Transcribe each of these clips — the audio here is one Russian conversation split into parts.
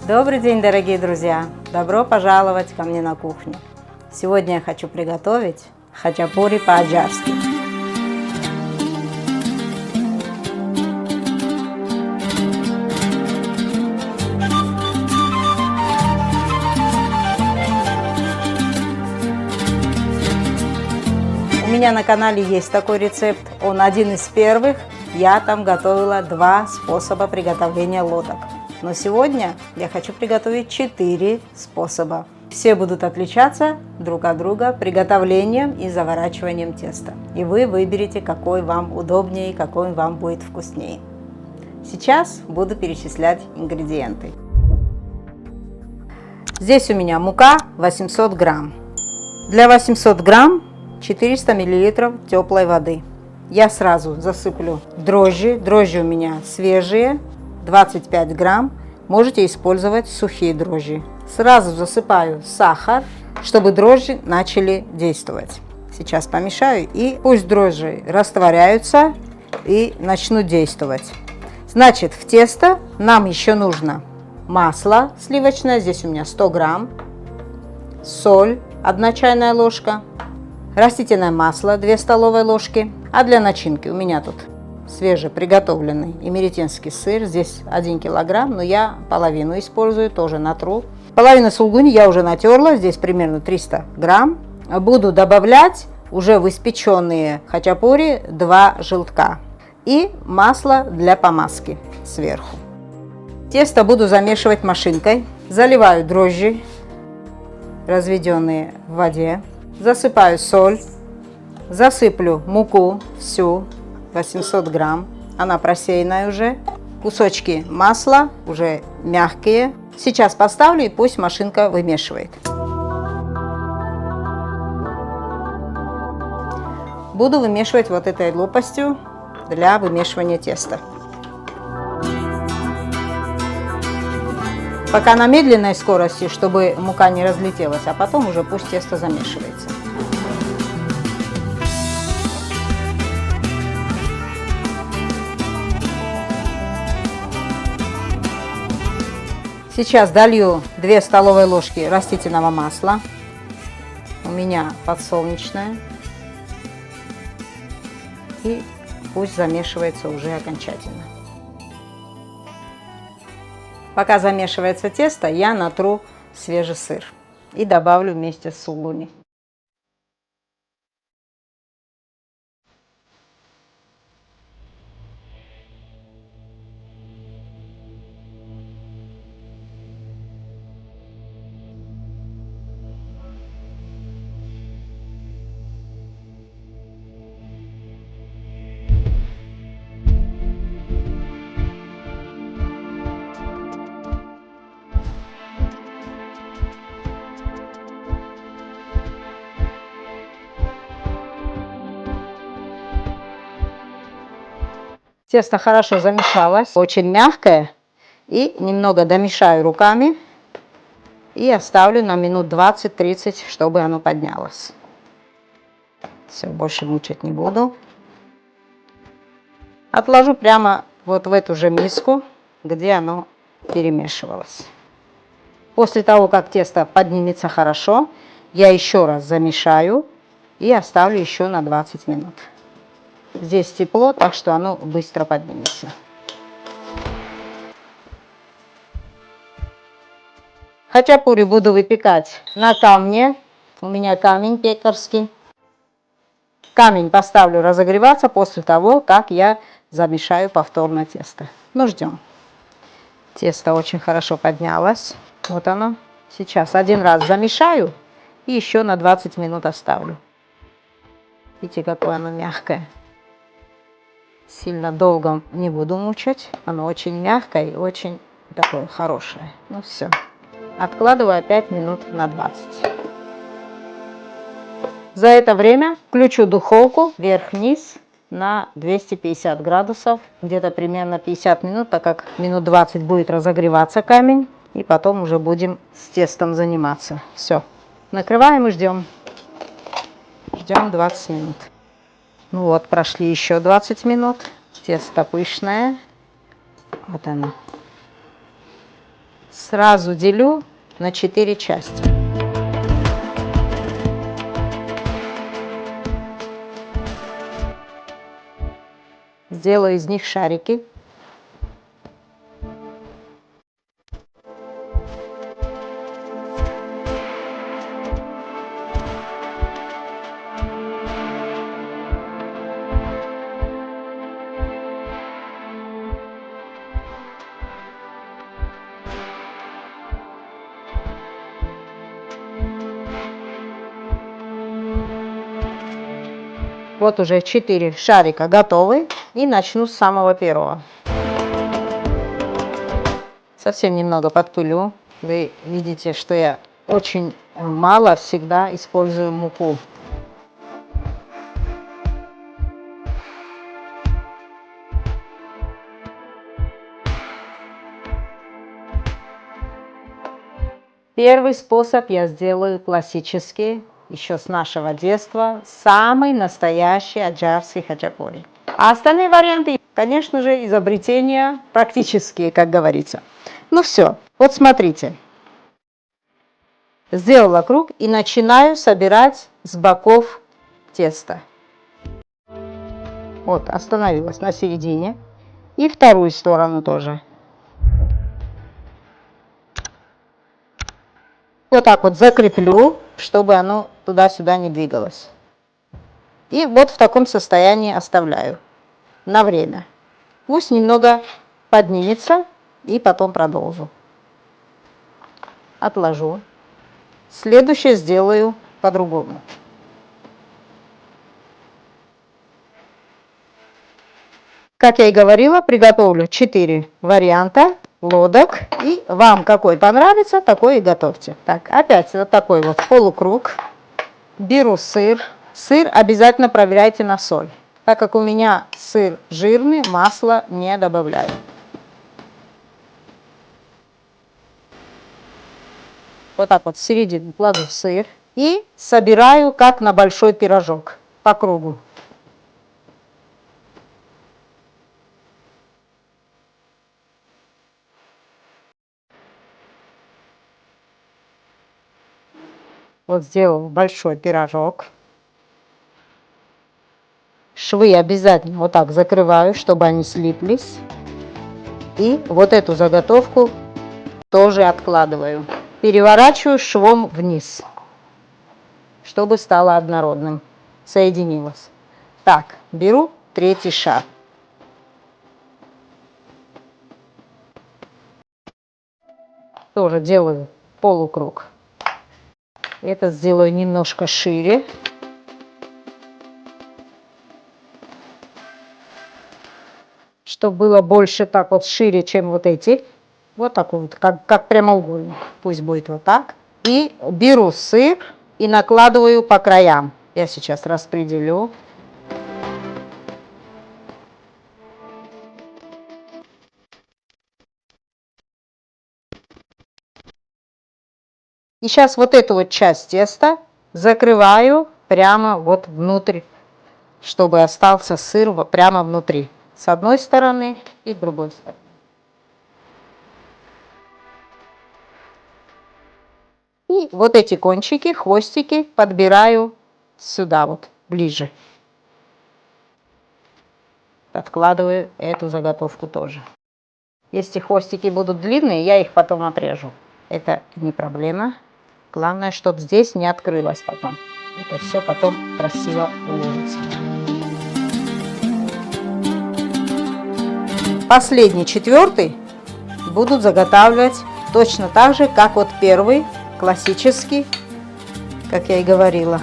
Добрый день, дорогие друзья! Добро пожаловать ко мне на кухню. Сегодня я хочу приготовить хачапури по-аджарски. У меня на канале есть такой рецепт, он один из первых. Я там готовила 2 способа приготовления лодок. Но сегодня я хочу приготовить 4 способа. Все будут отличаться друг от друга приготовлением и заворачиванием теста. И вы выберете, какой вам удобнее и какой вам будет вкуснее. Сейчас буду перечислять ингредиенты. Здесь у меня мука 800 грамм. Для 800 грамм 400 миллилитров теплой воды. Я сразу засыплю дрожжи. Дрожжи у меня свежие, 25 грамм. Можете использовать сухие дрожжи. Сразу засыпаю сахар, чтобы дрожжи начали действовать. Сейчас помешаю, и пусть дрожжи растворяются и начнут действовать. Значит, в тесто нам еще нужно масло сливочное, здесь у меня 100 грамм, соль 1 чайная ложка, растительное масло 2 столовые ложки, а для начинки у меня тут свежеприготовленный эмеретинский сыр, здесь 1 килограмм, но я половину использую, тоже натру. Половину сулгуни я уже натерла, здесь примерно 300 грамм. Буду добавлять уже в испеченные хачапури 2 желтка и масло для помазки сверху. Тесто буду замешивать машинкой. Заливаю дрожжи, разведенные в воде. Засыпаю соль, засыплю муку всю, 800 грамм, она просеянная уже, кусочки масла уже мягкие. Сейчас поставлю, и пусть машинка вымешивает. Буду вымешивать вот этой лопастью для вымешивания теста. Пока на медленной скорости, чтобы мука не разлетелась, а потом уже пусть тесто замешивается. Сейчас долью 2 столовые ложки растительного масла. У меня подсолнечное. И пусть замешивается уже окончательно. Пока замешивается тесто, я натру свежий сыр и добавлю вместе с сулгуни. Тесто хорошо замешалось, очень мягкое, и немного домешаю руками и оставлю на минут 20-30, чтобы оно поднялось. Все, больше мучить не буду. Отложу прямо вот в эту же миску, где оно перемешивалось. После того, как тесто поднимется хорошо, я еще раз замешаю и оставлю еще на 20 минут. Здесь тепло, так что оно быстро поднимется. Хачапури буду выпекать на камне. У меня камень пекарский. Камень поставлю разогреваться после того, как я замешаю повторно тесто. Ну, ждем. Тесто очень хорошо поднялось. Вот оно. Сейчас 1 раз замешаю и еще на 20 минут оставлю. Видите, какое оно мягкое. Сильно долго не буду мучить. Оно очень мягкое и очень такое хорошее. Ну все. Откладываю опять минут на 20. За это время включу духовку вверх-вниз на 250 градусов. Где-то примерно 50 минут, так как минут 20 будет разогреваться камень. И потом уже будем с тестом заниматься. Все. Накрываем и ждем. Ждем 20 минут. Ну вот, прошли еще 20 минут. Тесто пышное. Вот оно. Сразу делю на 4 части. Сделаю из них шарики. Вот уже 4 шарика готовы. И начну с самого первого. Совсем немного подпылю. Вы видите, что я очень мало всегда использую муку. Первый способ я сделаю классический, еще с нашего детства, самый настоящий аджарский хачапури. А остальные варианты, конечно же, изобретения практические, как говорится. Ну все, вот смотрите. Сделала круг и начинаю собирать с боков тесто. Вот, остановилась на середине. И вторую сторону тоже. Вот так вот закреплю, чтобы оно туда-сюда не двигалось. И вот в таком состоянии оставляю на время. Пусть немного поднимется, и потом продолжу. Отложу. Следующее сделаю по-другому. Как я и говорила, приготовлю 4 варианта лодок. И вам какой понравится, такой и готовьте. Так, опять вот такой вот полукруг. Беру сыр. Сыр обязательно проверяйте на соль. Так как у меня сыр жирный, масло не добавляю. Вот так вот в середину кладу сыр. И собираю как на большой пирожок по кругу. Вот сделал большой пирожок. Швы обязательно вот так закрываю, чтобы они слиплись. И вот эту заготовку тоже откладываю. Переворачиваю швом вниз, чтобы стало однородным, соединилось. Так, беру третий шар. Тоже делаю полукруг. Это сделаю немножко шире. Чтобы было больше так вот шире, чем вот эти. Вот так вот, как прямоугольник. Пусть будет вот так. И беру сыр и накладываю по краям. Я сейчас распределю. И сейчас вот эту вот часть теста закрываю прямо вот внутрь, чтобы остался сыр прямо внутри. С одной стороны и с другой стороны. И вот эти кончики, хвостики подбираю сюда вот, ближе. Откладываю эту заготовку тоже. Если хвостики будут длинные, я их потом отрежу. Это не проблема. Главное, чтобы здесь не открылось потом. Это все потом красиво уложится. Последний, 4, будут заготавливать точно так же, как вот первый, классический, как я и говорила.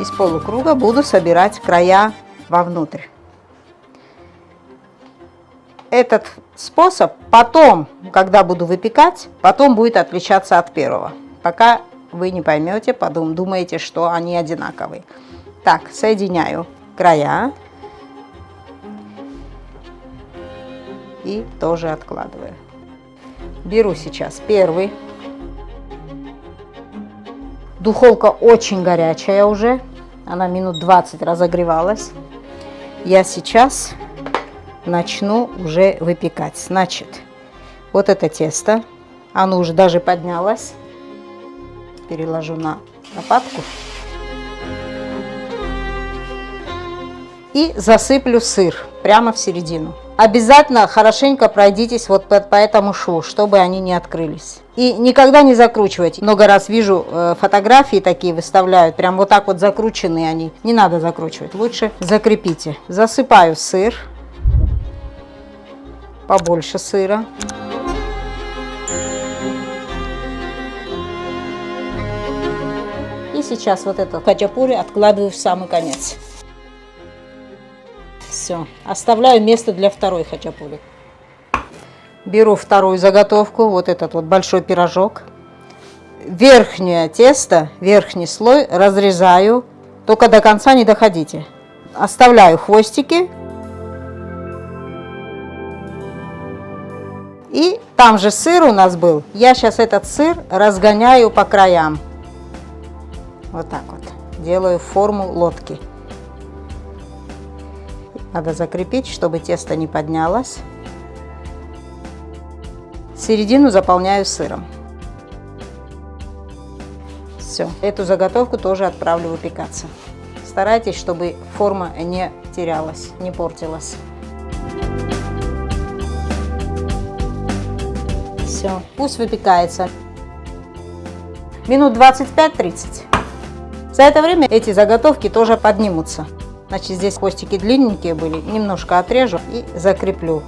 Из полукруга буду собирать края вовнутрь. Этот способ потом, когда буду выпекать, потом будет отличаться от первого. Пока вы не поймете, потом думаете, что они одинаковые. Так, соединяю края и тоже откладываю. Беру сейчас первый. Духовка очень горячая уже, она минут 20 разогревалась. Я сейчас начну уже выпекать. Значит, вот это тесто, оно уже даже поднялось. Переложу на лопатку. И засыплю сыр прямо в середину. Обязательно хорошенько пройдитесь вот по этому шву, чтобы они не открылись. И никогда не закручивайте. Много раз вижу фотографии такие выставляют, прям вот так вот закрученные они. Не надо закручивать, лучше закрепите. Засыпаю сыр, побольше сыра. И сейчас вот этот хачапури откладываю в самый конец. Все, оставляю место для второй хачапури. Беру вторую заготовку, вот этот вот большой пирожок. Верхнее тесто, верхний слой разрезаю, только до конца не доходите. Оставляю хвостики. И там же сыр у нас был. Я сейчас этот сыр разгоняю по краям. Вот так вот. Делаю форму лодки. Надо закрепить, чтобы тесто не поднялось. Середину заполняю сыром. Все. Эту заготовку тоже отправлю выпекаться. Старайтесь, чтобы форма не терялась, не портилась. Все. Пусть выпекается. Минут 25-30. За это время эти заготовки тоже поднимутся. Значит, здесь хвостики длинненькие были, немножко отрежу и закреплю.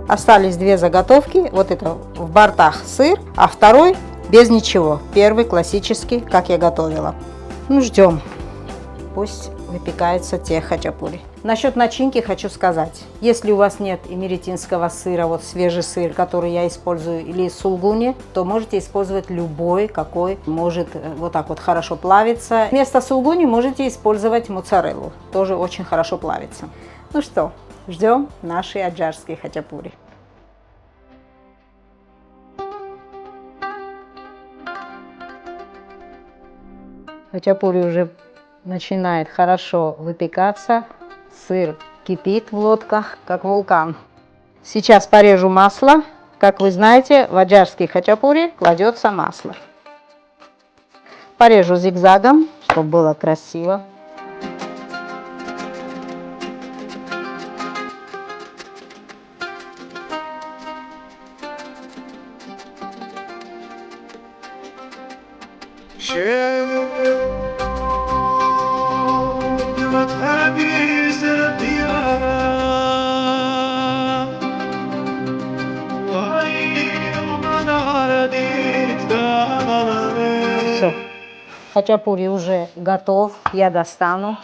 Остались две заготовки, вот это в бортах сыр, а второй без ничего. Первый классический, как я готовила. Ну, ждем, пусть выпекаются те хачапури. Насчет начинки хочу сказать, если у вас нет эмеретинского сыра, вот свежий сыр, который я использую, или сулгуни, то можете использовать любой, какой может вот так вот хорошо плавиться. Вместо сулгуни можете использовать моцареллу, тоже очень хорошо плавится. Ну что, ждем наши аджарские хачапури. Хачапури уже начинает хорошо выпекаться. Сыр кипит в лодках, как вулкан. Сейчас порежу масло. Как вы знаете, в аджарские хачапури кладется масло. Порежу зигзагом, чтобы было красиво. Все, хачапури уже готов, я достану.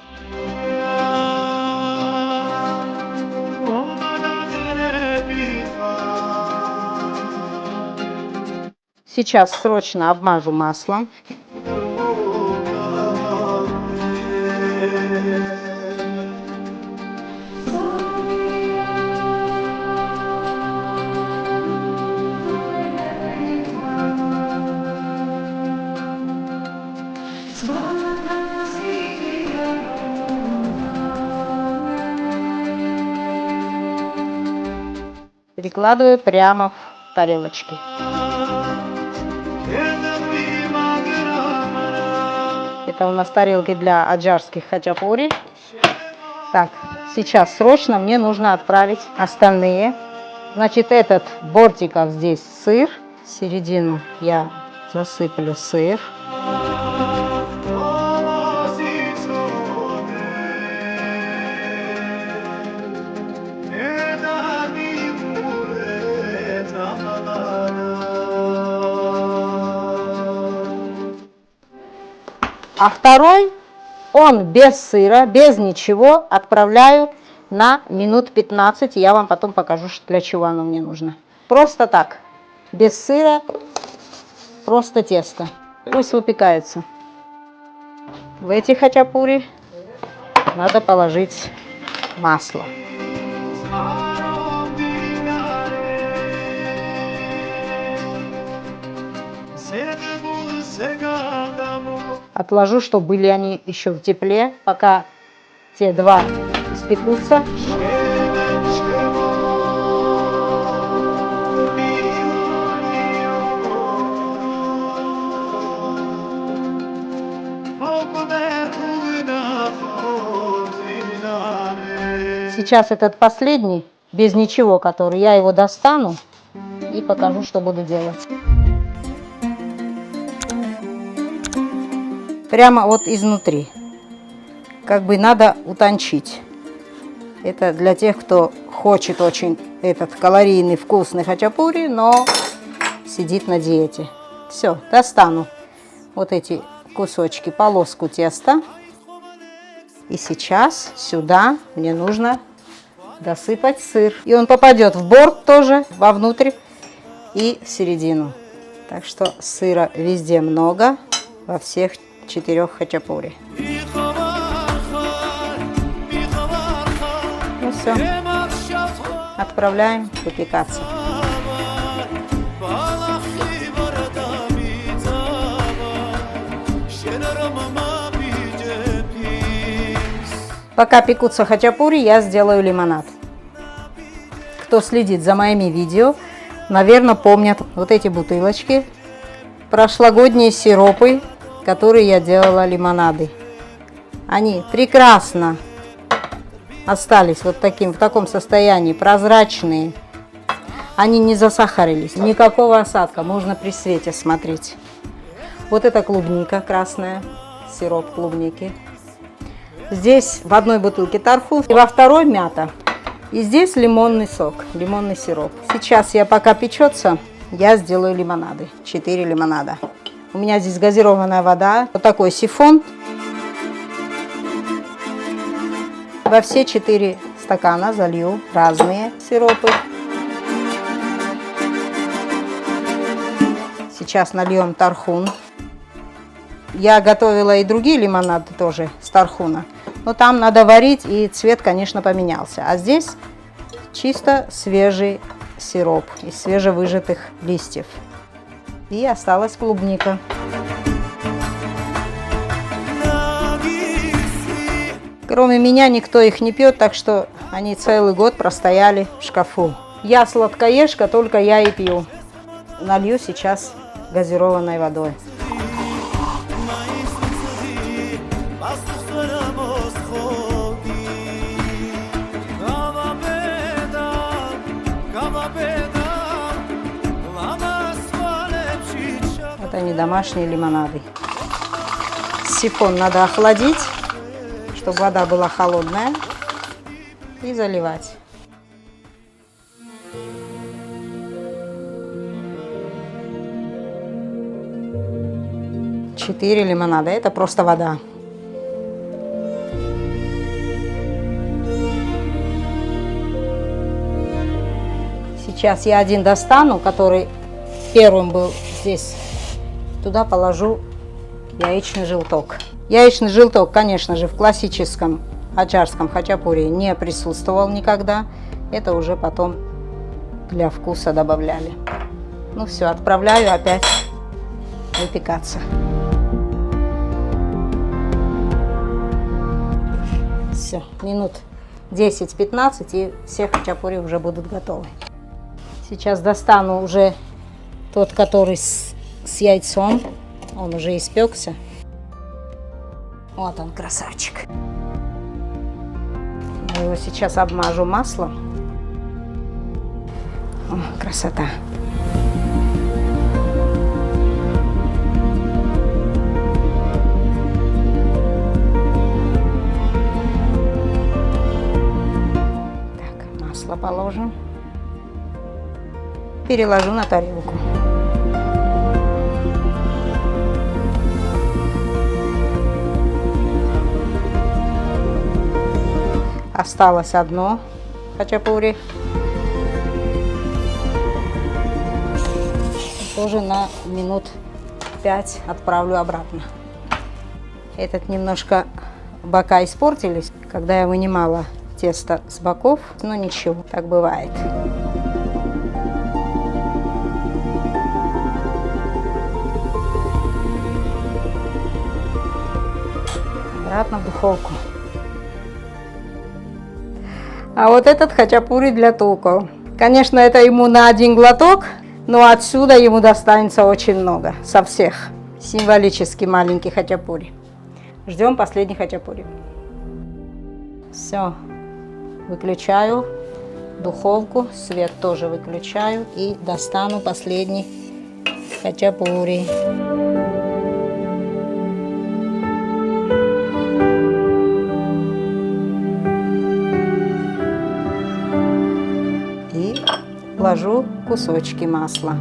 Сейчас срочно обмажу маслом. Перекладываю прямо в тарелочки. Это у нас тарелки для аджарских хачапури. Так, сейчас срочно мне нужно отправить остальные. Значит, этот бортиков здесь сыр. В середину я засыплю сыр. А второй, он без сыра, без ничего, отправляю на минут 15. Я вам потом покажу, для чего оно мне нужно. Просто так, без сыра, просто тесто. Пусть выпекается. В эти хачапури надо положить масло. Отложу, чтобы были они еще в тепле. Пока те два испекутся. Сейчас этот последний, без ничего, который я его достану и покажу, что буду делать. Прямо вот изнутри. Как бы надо утончить. Это для тех, кто хочет очень этот калорийный, вкусный хачапури, но сидит на диете. Все, достану вот эти кусочки, полоску теста. И сейчас сюда мне нужно досыпать сыр. И он попадет в борт тоже, вовнутрь и в середину. Так что сыра везде много, во всех 4 хачапури. Ну все, отправляем выпекаться. Пока пекутся хачапури, я сделаю лимонад. Кто следит за моими видео, наверное, помнят вот эти бутылочки. Прошлогодние сиропы, которые я делала лимонады. Они прекрасно остались вот в таком состоянии, прозрачные. Они не засахарились, никакого осадка, можно при свете смотреть. Вот это клубника красная, сироп клубники. Здесь в одной бутылке тархун, и во второй мята. И здесь лимонный сок, лимонный сироп. Сейчас пока печется, я сделаю лимонады. 4 лимонада. У меня здесь газированная вода, вот такой сифон. Во все 4 стакана залью разные сиропы. Сейчас нальем тархун. Я готовила и другие лимонады тоже с тархуна. Но там надо варить, и цвет, конечно, поменялся. А здесь чисто свежий сироп из свежевыжатых листьев. И осталась клубника. Кроме меня никто их не пьет, так что они целый год простояли в шкафу. Я сладкоежка, только я и пью. Налью сейчас газированной водой. Вот они, домашние лимонады. Сифон надо охладить, чтобы вода была холодная, и заливать. Четыре лимонада, это просто вода. Сейчас я один достану, который первым был здесь. Туда положу яичный желток. Яичный желток, конечно же, в классическом аджарском хачапури не присутствовал никогда. Это уже потом для вкуса добавляли. Ну все, отправляю опять выпекаться. Все, минут 10-15 и все хачапури уже будут готовы. Сейчас достану уже тот, который с яйцом. Он уже испекся. Вот он, красавчик. Я его сейчас обмажу маслом. О, красота. Так, масло положим. Переложу на тарелку. Осталось одно хачапури. Тоже на минут 5 отправлю обратно. Этот немножко бока испортились, когда я вынимала тесто с боков, но ничего, так бывает. Обратно в духовку. А вот этот хачапури для туко. Конечно, это ему на один глоток, но отсюда ему достанется очень много. Со всех. Символически маленький хачапури. Ждем последний хачапури. Все. Выключаю духовку. Свет тоже выключаю. И достану последний хачапури. Ложу кусочки масла.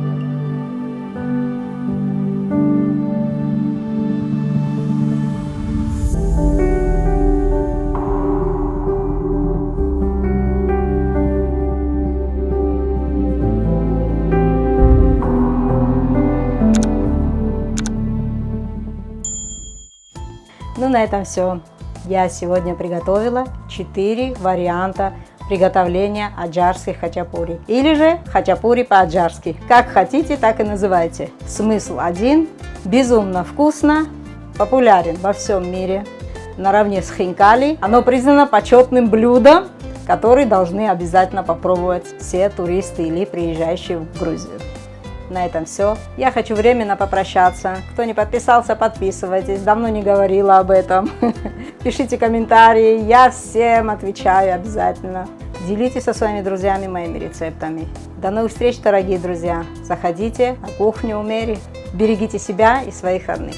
Ну, на этом все. Я сегодня приготовила 4 варианта приготовления аджарских хачапури. Или же хачапури по-аджарски. Как хотите, так и называйте. Смысл один. Безумно вкусно. Популярен во всем мире. Наравне с хинкали. Оно признано почетным блюдом, который должны обязательно попробовать все туристы или приезжающие в Грузию. На этом все. Я хочу временно попрощаться. Кто не подписался, подписывайтесь. Давно не говорила об этом. Пишите комментарии. Я всем отвечаю обязательно. Делитесь со своими друзьями моими рецептами. До новых встреч, дорогие друзья. Заходите на кухню Мэри. Берегите себя и своих родных.